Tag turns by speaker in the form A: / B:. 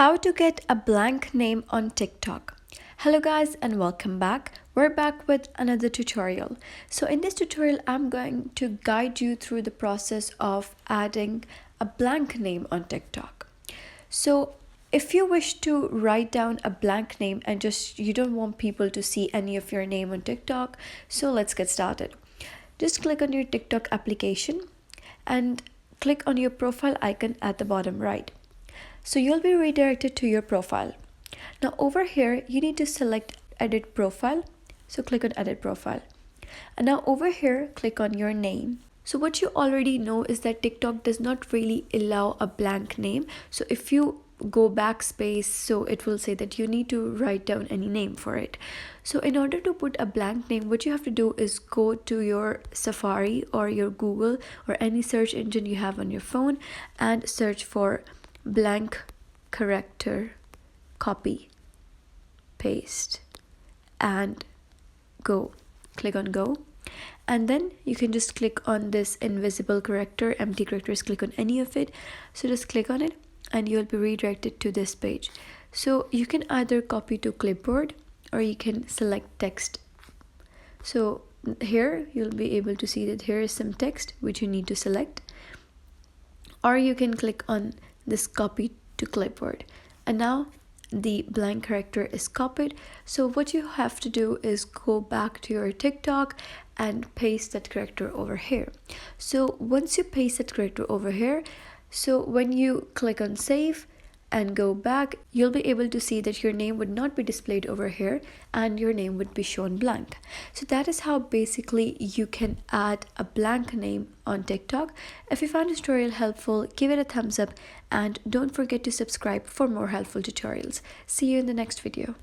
A: How to get a blank name on TikTok. Hello guys and welcome back. We're back with another tutorial. So in this tutorial I'm going to guide you through the process of adding a blank name on TikTok. So if you wish to write down a blank name and you don't want people to see any of your name on TikTok, so let's get started. Just click on your TikTok application and click on your profile icon at the bottom right. So you'll be redirected to your profile. Now over here, you need to select edit profile. So click on edit profile. And now over here, click on your name. So what you already know is that TikTok does not really allow a blank name. So if you go backspace, so it will say that you need to write down any name for it. So in order to put a blank name, what you have to do is go to your Safari or your Google or any search engine you have on your phone and search for blank character, copy, paste, and go. Click on go, and then you can just click on this invisible character, empty characters, click on any of it. So just click on it and you'll be redirected to this page. So you can either copy to clipboard or you can select text. So here you'll be able to see that here is some text which you need to select, or you can click on this copy to clipboard, and now the blank character is copied. So what you have to do is go back to your TikTok and paste that character over here. So once you paste that character over here, so when you click on save and go back, you'll be able to see that your name would not be displayed over here and your name would be shown blank. So that is how basically you can add a blank name on TikTok. If you found this tutorial helpful, give it a thumbs up and don't forget to subscribe for more helpful tutorials. See you in the next video.